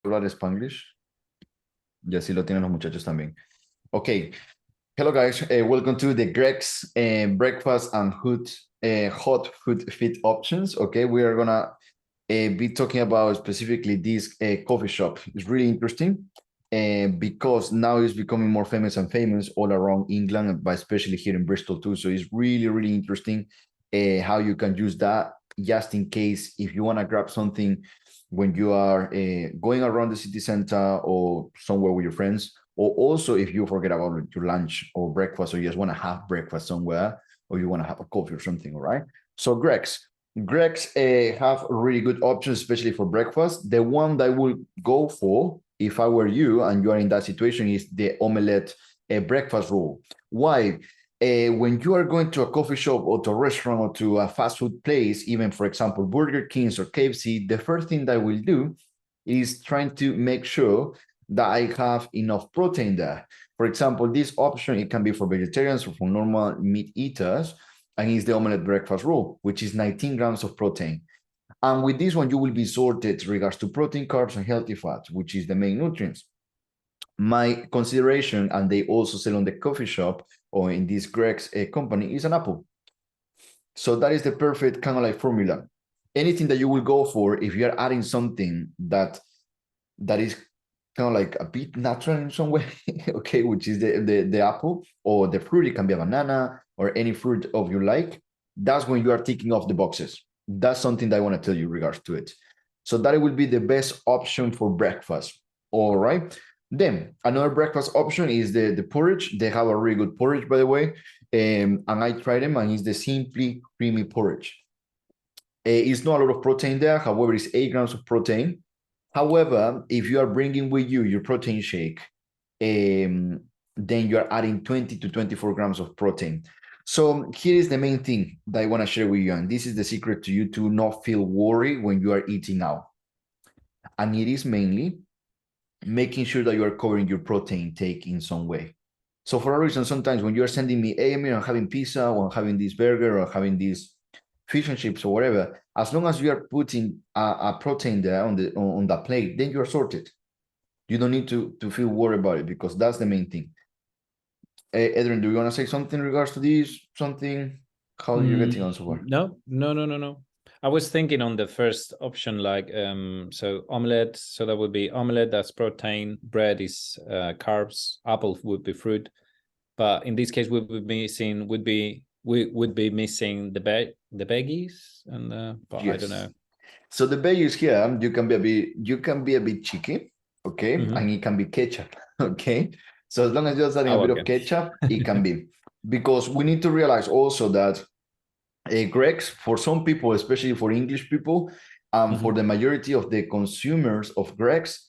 hablar Spanglish? Ya sí lo tienen los muchachos también. Okay. Hello, guys. Welcome to the Greegs breakfast and hot food fit options. Okay, we are gonna be talking about specifically this coffee shop. It's really interesting because now it's becoming more famous and famous all around England, but especially here in Bristol too. So it's really, really interesting how you can use that just in case if you want to grab something when you are going around the city center or somewhere with your friends, or also if you forget about your lunch or breakfast, or you just want to have breakfast somewhere, or you want to have a coffee or something, all right? So Gregs have really good options, especially for breakfast. The one that I would go for, if I were you and you are in that situation, is the omelette breakfast roll. Why? When you are going to a coffee shop or to a restaurant or to a fast food place, even for example, Burger King's or KFC, the first thing that I will do is trying to make sure that I have enough protein there. For example, this option, it can be for vegetarians or for normal meat eaters, and it's the omelette breakfast roll, which is 19 grams of protein. And with this one, you will be sorted regards to protein, carbs, and healthy fats, which is the main nutrients. My consideration, and they also sell on the coffee shop or in this Greg's company, is an apple. So that is the perfect kind of like formula. Anything that you will go for if you're adding something that is kind of like a bit natural in some way, okay, which is the apple or the fruit. It can be a banana or any fruit of your like. That's when you are ticking off the boxes. That's something that I want to tell you regards to it. So that it will be the best option for breakfast. All right. Then another breakfast option is the porridge. They have a really good porridge, by the way. And I tried them, and it's the Simply Creamy porridge. It's not a lot of protein there. However, it's 8 grams of protein. However, if you are bringing with you your protein shake, then you are adding 20 to 24 grams of protein. So here is the main thing that I want to share with you, and this is the secret to you to not feel worried when you are eating out. And it is mainly making sure that you are covering your protein intake in some way. So for a reason, sometimes when you're sending me, hey, I'm having pizza, or I'm having this burger, or having this fish and chips or whatever, as long as you are putting a protein there on the plate, then you're sorted. You don't need to feel worried about it, because that's the main thing. Adrian, do you want to say something in regards to this? Something? How are you getting on so far? No. I was thinking on the first option, like so omelette. So that would be omelette. That's protein. Bread is carbs. Apple would be fruit. But in this case, we would be missing the veggies and but yes. I don't know. So the veggies here, you can be a bit cheeky, okay, and it can be ketchup, okay. So as long as you're adding a bit of ketchup, it can be, because we need to realize also that Gregs, for some people, especially for English people, for the majority of the consumers of Gregs,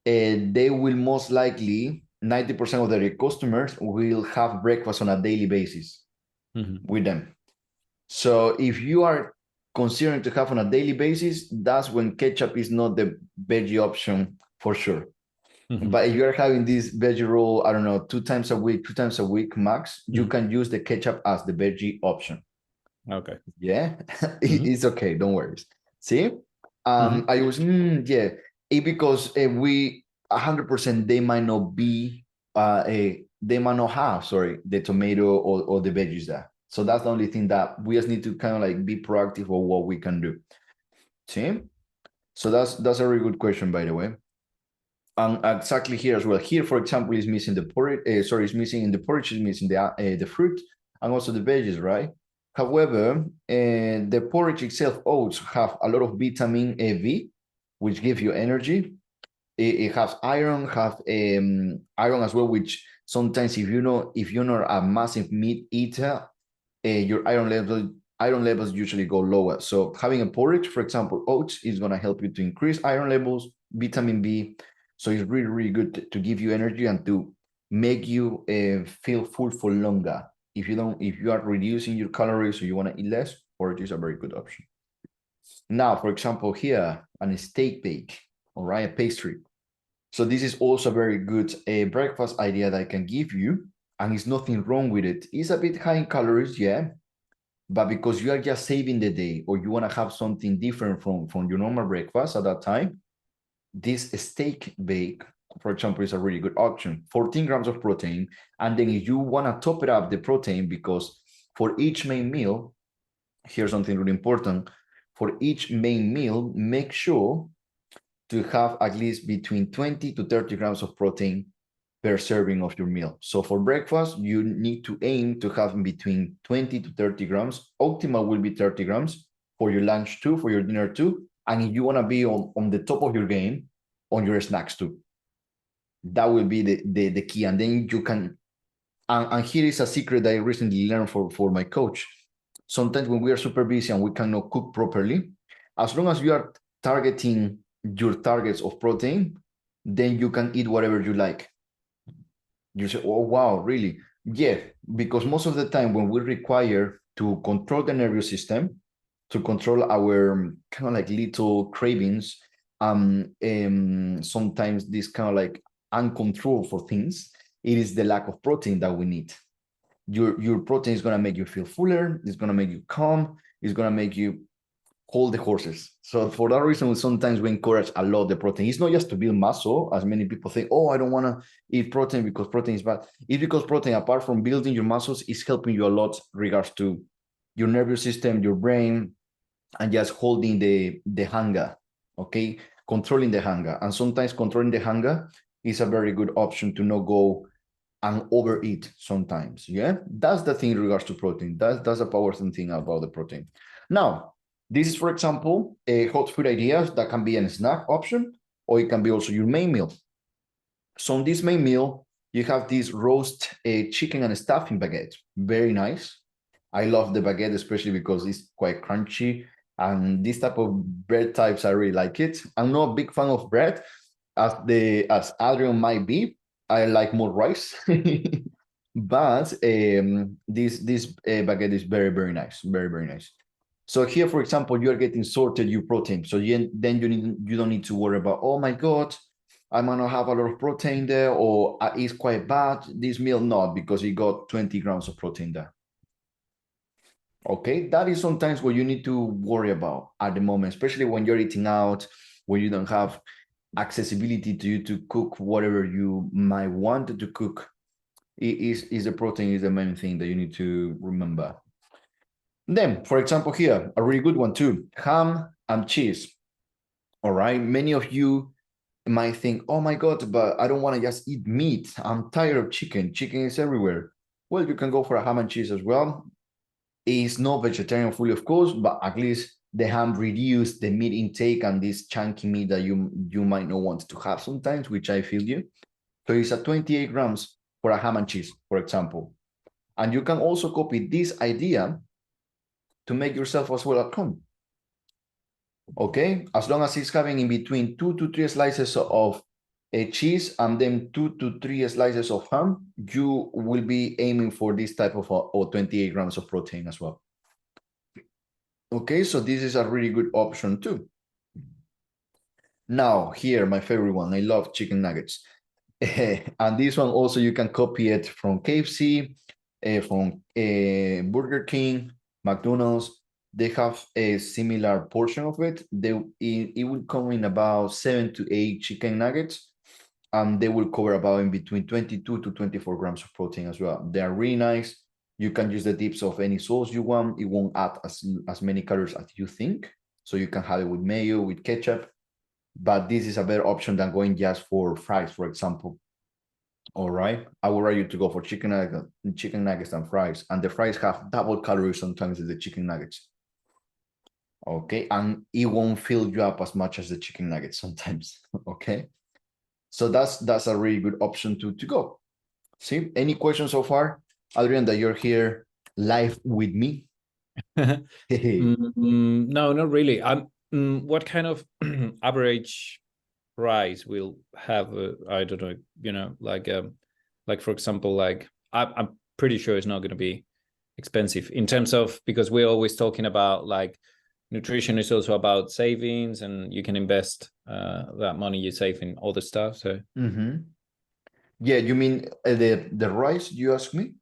they will most likely 90% of their customers will have breakfast on a daily basis with them. So if you are considering to have on a daily basis, that's when ketchup is not the veggie option for sure. But if you're having this veggie roll, I don't know, 2 times a week max, you can use the ketchup as the veggie option. Okay. Yeah, it's okay. Don't worry. See, I was because we 100% they might not be they might not have the tomato or the veggies there. So that's the only thing that we just need to kind of like be proactive of what we can do. See, so that's a really good question, by the way. And exactly here as well. Here, for example, is missing the porridge. It's missing in the porridge. Is missing the fruit and also the veggies, right? However, the porridge itself, oats, have a lot of vitamin V, which gives you energy. It has iron, iron as well, which sometimes if you're not a massive meat eater, your iron levels usually go lower. So having a porridge, for example, oats, is going to help you to increase iron levels, vitamin B. So it's really, really good to give you energy and to make you feel full for longer. If you are reducing your calories or you want to eat less, porridge is a very good option. Now, for example, here, a steak bake, all right, a pastry. So this is also a very good breakfast idea that I can give you, and there's nothing wrong with it. It's a bit high in calories, yeah, but because you are just saving the day or you want to have something different from your normal breakfast at that time, this steak bake, for example, is a really good option. 14 grams of protein. And then if you want to top it up the protein, because for each main meal, here's something really important. For each main meal, make sure to have at least between 20 to 30 grams of protein per serving of your meal. So for breakfast, you need to aim to have between 20 to 30 grams. Optimal will be 30 grams for your lunch too, for your dinner too. And if you want to be on the top of your game, on your snacks too. That will be the key. And then you can, and here is a secret that I recently learned for my coach. Sometimes when we are super busy and we cannot cook properly, as long as you are targeting your targets of protein, then you can eat whatever you like. You say, oh, wow, really? Yeah, because most of the time when we require to control the nervous system, to control our kind of like little cravings, sometimes this kind of like uncontrolled for things, it is the lack of protein that we need. Your protein is going to make you feel fuller, it's going to make you calm, it's going to make you hold the horses. So for that reason, sometimes we encourage a lot the protein. It's not just to build muscle, as many people think, oh, I don't want to eat protein because protein is bad. It's because protein, apart from building your muscles, is helping you a lot regards to your nervous system, your brain, and just holding the hunger, okay? Controlling the hunger. And sometimes controlling the hunger is a very good option to not go and overeat sometimes, yeah? That's the thing in regards to protein. That's a powerful thing about the protein. Now, this is, for example, a hot food ideas that can be a snack option, or it can be also your main meal. So on this main meal, you have this roast chicken and stuffing baguette. Very nice. I love the baguette, especially because it's quite crunchy. And this type of bread types, I really like it. I'm not a big fan of bread, as Adrian might be. I like more rice. But this baguette is very, very nice. Very, very nice. So here, for example, you are getting sorted your protein. So then you don't need to worry about, oh my God, I might not have a lot of protein there, or it's quite bad. This meal not, because you got 20 grams of protein there. Okay, that is sometimes what you need to worry about at the moment, especially when you're eating out, when you don't have accessibility to you to cook whatever you might want to cook. Is the protein is the main thing that you need to remember. Then, for example, here, a really good one too, ham and cheese. All right, many of you might think, oh my God, but I don't want to just eat meat. I'm tired of chicken. Chicken is everywhere. Well, you can go for a ham and cheese as well. It's not vegetarian fully, of course, but at least the ham reduce the meat intake and this chunky meat that you might not want to have sometimes, which I feel you. So it's at 28 grams for a ham and cheese, for example. And you can also copy this idea to make yourself as well at home. Okay, as long as it's having in between 2 to 3 slices of a cheese and then 2 to 3 slices of ham, you will be aiming for this type of or 28 grams of protein as well. Okay, so this is a really good option too. Now, here, my favorite one, I love chicken nuggets. And this one also, you can copy it from KFC, from Burger King, McDonald's. They have a similar portion of it. It will come in about 7 to 8 chicken nuggets, and they will cover about in between 22 to 24 grams of protein as well. They are really nice. You can use the dips of any sauce you want. It won't add as many calories as you think. So you can have it with mayo, with ketchup, but this is a better option than going just for fries, for example. All right, I would rather you to go for chicken nuggets and fries, and the fries have double calories sometimes as the chicken nuggets. Okay, and it won't fill you up as much as the chicken nuggets sometimes. Okay, so that's a really good option to go. See, any questions so far, Adrian? That you're here live with me. No, not really. What kind of average price will have? I don't know. Like for example, like I'm pretty sure it's not going to be expensive in terms of, because we're always talking about like nutrition is also about savings, and you can invest that money you save in other stuff. So yeah, you mean the rice? You ask me?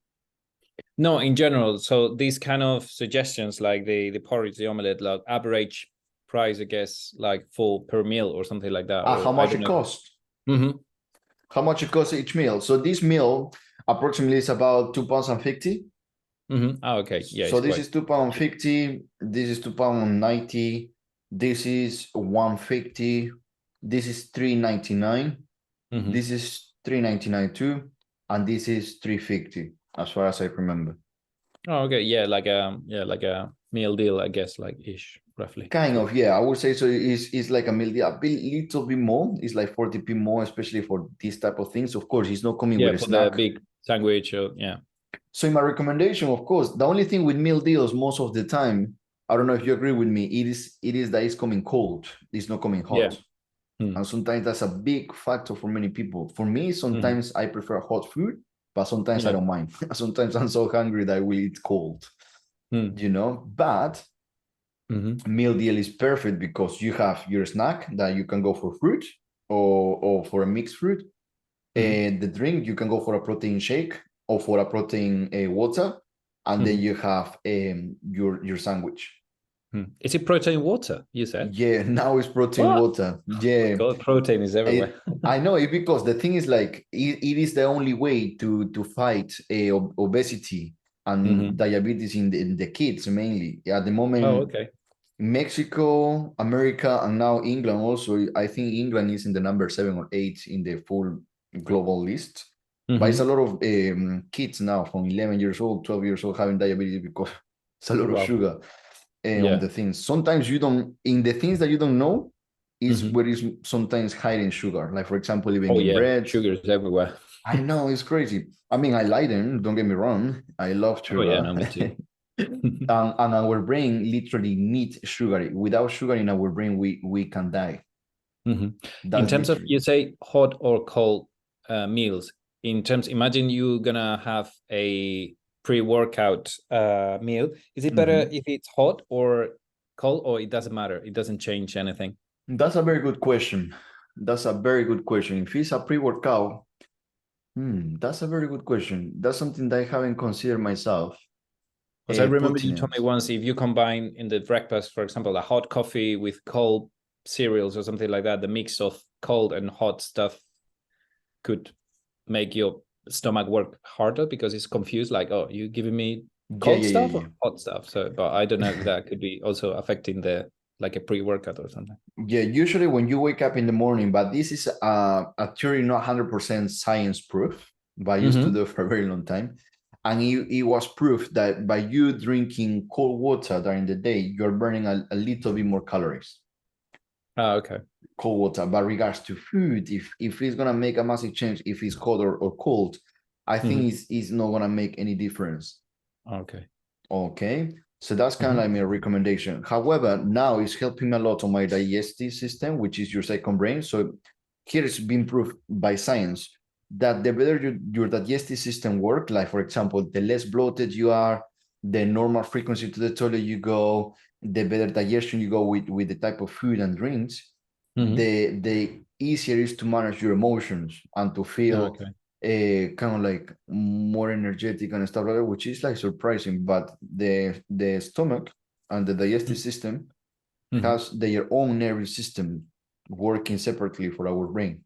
no, in general. So these kind of suggestions, like the porridge, the omelette, like average price, I guess, like for per meal or something like that, How or I much don't it know. costs? Mm-hmm. How much it costs each meal? So this meal approximately is about £2.50. Mm-hmm. Oh, okay. Yeah, So it's this quite is £2.50. This is £2.90. This is £1.50. This is £3.99. mm-hmm. This is £3.99 too, and this is £3.50 as far as I remember. Oh, okay. Yeah, like a meal deal, I guess, like ish, roughly. Kind For of, yeah. I would say so. It's like a meal, a little bit more. It's like 40p more, especially for this type of things. Of course, it's not coming yeah, with a for the snack. big sandwich or yeah. So in my recommendation, of course, the only thing with meal deals most of the time, I don't know if you agree with me, it is that it's coming cold. It's not coming Yeah. hot. Mm. And sometimes that's a big factor for many people. For me, Mm-hmm. sometimes I prefer hot food, but sometimes I Yeah. don't mind. Sometimes I'm so hungry that I will eat cold, Mm. But Mm-hmm. meal deal is perfect because you have your snack that you can go for fruit or for a mixed fruit. Mm-hmm. And the drink, you can go for a protein shake or for a protein water. And then Mm-hmm. you have your sandwich. Mm. Is it protein water, you said? Yeah, now it's protein What? water. Oh my Yeah. God, protein is everywhere. I know it because the thing is like it is the only way to fight obesity and Mm-hmm. diabetes in the kids mainly. At the Oh, moment, okay. Mexico, America, and now England also. I think England is in the number 7 or 8 in the full global list. But it's a Mm-hmm. lot of kids now from 11 years old, 12 years old having diabetes because it's a lot of Wow. sugar on Yeah. the things. Sometimes you don't, in the things that you don't know, is Mm-hmm. where is sometimes hiding sugar. Like, for example, even Oh in yeah, bread. sugar is everywhere. I know it's crazy. I mean, I like them, don't get me wrong. I love Oh yeah, sugar. no, me too. And our brain literally needs sugar. Without sugar in our brain, we can die. Mm-hmm. In That's terms of literally. you say hot or cold meals, in terms, imagine you gonna have a pre-workout meal. Is it better Mhm. if it's hot or cold, or it doesn't matter? It doesn't change anything. That's a very good question. That's a very good question. If it's a pre-workout, that's a very good question. That's something that I haven't considered myself. Because I remember Putting you told it. me once if you combine in the breakfast, for example, a hot coffee with cold cereals or something like that, the mix of cold and hot stuff could make your stomach work harder because it's confused, like, oh, you giving me Yeah, cold yeah, yeah, stuff or yeah. hot stuff? So, but I don't know if that could be also affecting the like a pre-workout or something. Yeah, usually when you wake up in the morning, but this is a theory not 100% science proof, but I used to Mm-hmm. do for a very long time. And it was proof that by you drinking cold water during the day, you're burning a little bit more calories. Oh, okay. Cold water. But regards to food, if it's gonna make a massive change, if it's cold or cold, I think Mm-hmm. it's not gonna make any difference. Okay. Okay, so that's kind of Mm-hmm. like my recommendation. However, now it's helping me a lot on my digestive system, which is your second brain. So here it's been proved by science that the better your digestive system work, like for example, the less bloated you are, the normal frequency to the toilet you go, the better digestion you go with the type of food and drinks, Mm-hmm. the easier it is to manage your emotions and to feel Okay. kind of like more energetic and stuff like that, which is like surprising. But the stomach and the digestive system Mm-hmm. has their own nervous system working separately for our brain.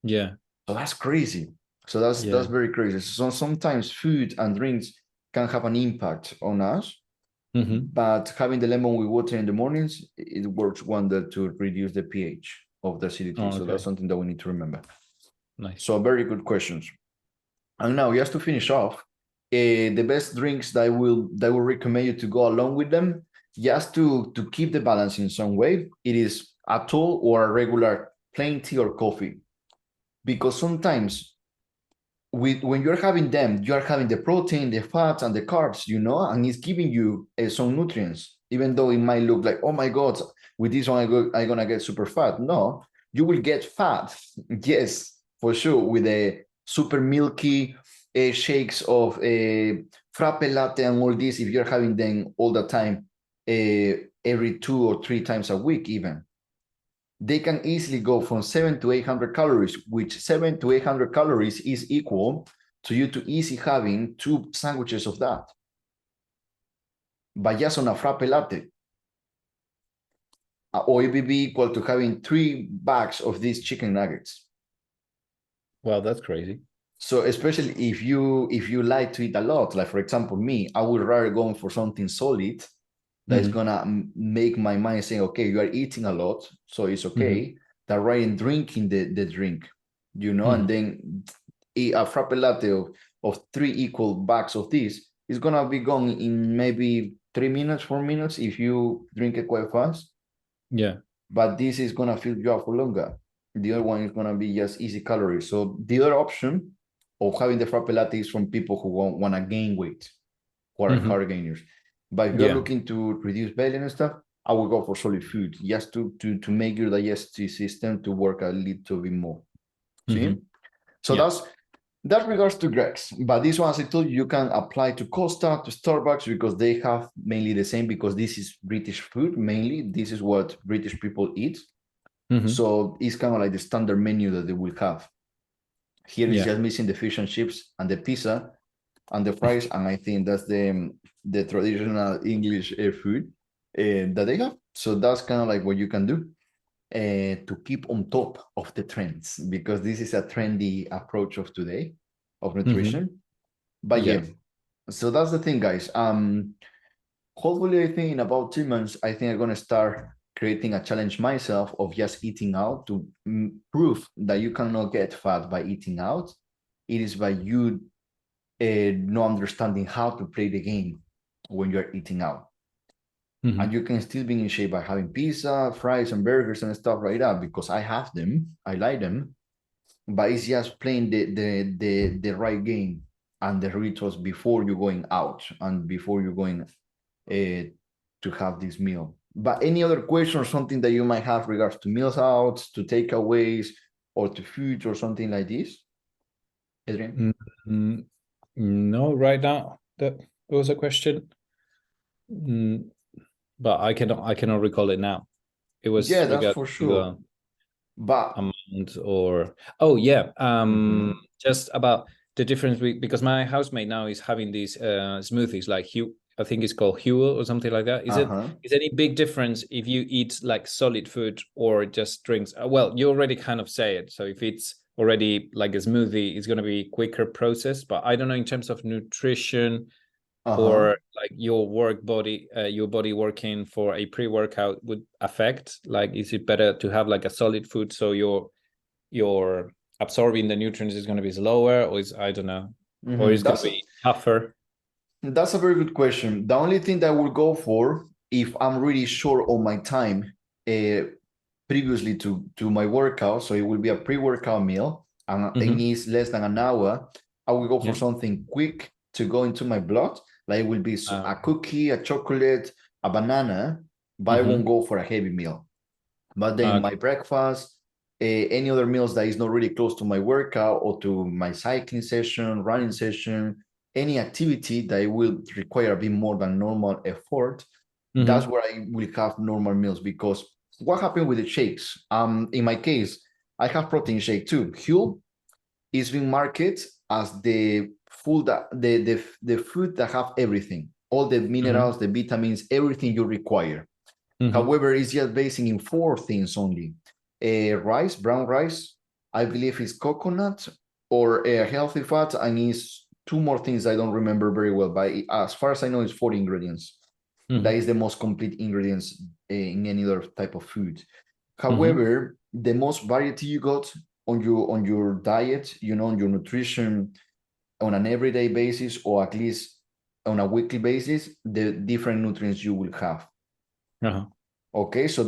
Yeah. So that's crazy. So that's Yeah. very crazy. So sometimes food and drinks can have an impact on us, Mm-hmm. but having the lemon with water in the mornings, it works wonder to reduce the pH of the acidity. Oh, So that's okay. something that we need to remember. Nice. So very good questions. And now, just to finish off, the best drinks that I will recommend you to go along with them, just to keep the balance in some way, it is a tall or a regular plain tea or coffee. Because sometimes when you're having them, you are having the protein, the fats, and the carbs, and it's giving you some nutrients, even though it might look like, oh my God, with this one, I'm going to get super fat. No, you will get fat. Yes, for sure, with the super milky shakes of frappe latte and all this, if you're having them all the time, every 2 or 3 times a week, even they can easily go from 700 to 800 calories, which 700 to 800 calories is equal to you to easy having 2 sandwiches of that. But just on a frappe latte. or it will be equal to having 3 bags of these chicken nuggets. Well, that's crazy. So especially if you like to eat a lot, like for example me, I would rather go for something solid that is gonna make my mind say, okay, you are eating a lot, so it's okay. That rather than drinking the drink, and then eat a frappe latte of 3 equal bags of this, it's gonna be gone in maybe 3 minutes, 4 minutes if you drink it quite fast. Yeah. But this is gonna fill you up for longer. The other one is gonna be just easy calories. So the other option of having the frappe latte is from people who want to gain weight, who are carb gainers. But if you're Yeah. looking to reduce belly and stuff, I would go for solid food just to make your digestive system to work a little bit more. See? So Yeah. that regards to Gregs. But this one, as I told you, you can apply to Costa, to Starbucks, because they have mainly the same, because this is British food, mainly. This is what British people eat. So it's kind of like the standard menu that they will have. Here is just missing the fish and chips and the pizza and the fries, and I think that's the traditional English food that they have. So that's kind of like what you can do to keep on top of the trends, because this is a trendy approach of today of nutrition. But yeah, so that's the thing, guys. Hopefully, I think in about 2 months, I think I'm gonna start creating a challenge myself of just eating out to prove that you cannot get fat by eating out. It is by you not understanding how to play the game when you're eating out. And you can still be in shape by having pizza, fries, and burgers and stuff like that, because I have them, I like them, but it's just playing the right game and the rituals before you're going out and before you're going to have this meal. But any other question or something that you might have regards to meals out, to takeaways, or to food or something like this, Adrian? No, right now that was a question, but I cannot recall it now. It was Yeah, that's regarding for to sure. the But amount or just about the difference because my housemate now is having these smoothies like Hugh. I think it's called Huel or something like that. Is any big difference if you eat like solid food or just drinks? Well, you already kind of say it. So if it's already like a smoothie, it's going to be quicker process. But I don't know in terms of nutrition or like your body working for a pre-workout would affect. Like, is it better to have like a solid food so you're absorbing the nutrients is going to be slower, or is I don't know, or is going to be tougher? That's a very good question. The only thing that I will go for, if I'm really short on my time previously to my workout, so it will be a pre-workout meal and it needs less than an hour, I will go for something quick to go into my blood. Like it will be a cookie, a chocolate, a banana, but I won't go for a heavy meal. But then my breakfast, any other meals that is not really close to my workout or to my cycling session, running session, any activity that will require a bit more than normal effort, that's where I will have normal meals. Because what happened with the shakes? In my case, I have protein shake too. Huel is being marketed as the food that the food that have everything, all the minerals, the vitamins, everything you require. However, it's just basing in 4 things only. Rice, brown rice, I believe is coconut or a healthy fat, and is 2 more things I don't remember very well, but as far as I know, it's 4 ingredients. That is the most complete ingredients in any other type of food. However, the most variety you got on your diet, on your nutrition on an everyday basis, or at least on a weekly basis, the different nutrients you will have. Okay, so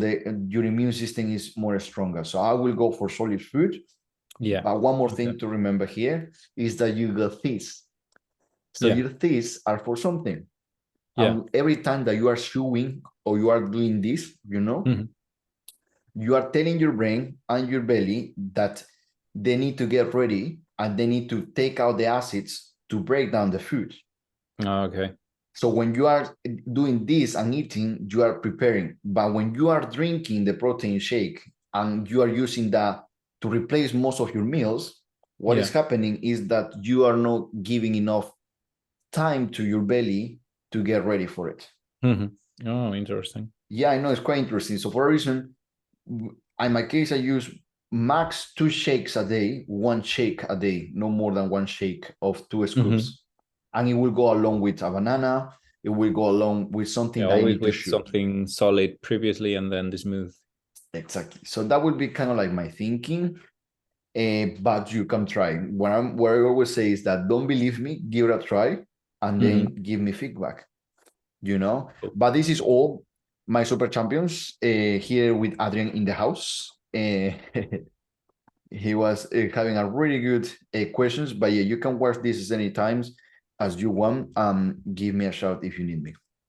your immune system is more stronger. So I will go for solid food. Yeah. But one more thing to remember here is that you got this. So your teeth are for something. And every time that you are chewing or you are doing this, you are telling your brain and your belly that they need to get ready and they need to take out the acids to break down the food. Okay. So when you are doing this and eating, you are preparing. But when you are drinking the protein shake and you are using that to replace most of your meals, what is happening is that you are not giving enough time to your belly to get ready for it. Oh, interesting. Yeah, I know it's quite interesting. So for a reason, in my case, I use max 2 shakes a day, 1 shake a day, no more than 1 shake of 2 scoops. And it will go along with a banana. It will go along with Yeah, something that I always need to with shoot. something solid previously and then the smooth. Exactly. So that would be kind of like my thinking. But you can try. What I always say is that don't believe me, give it a try, and then give me feedback. Cool. But this is all my super champions here with Adrian in the house. He was having a really good questions, but yeah, you can watch this as many times as you want. Give me a shout if you need me.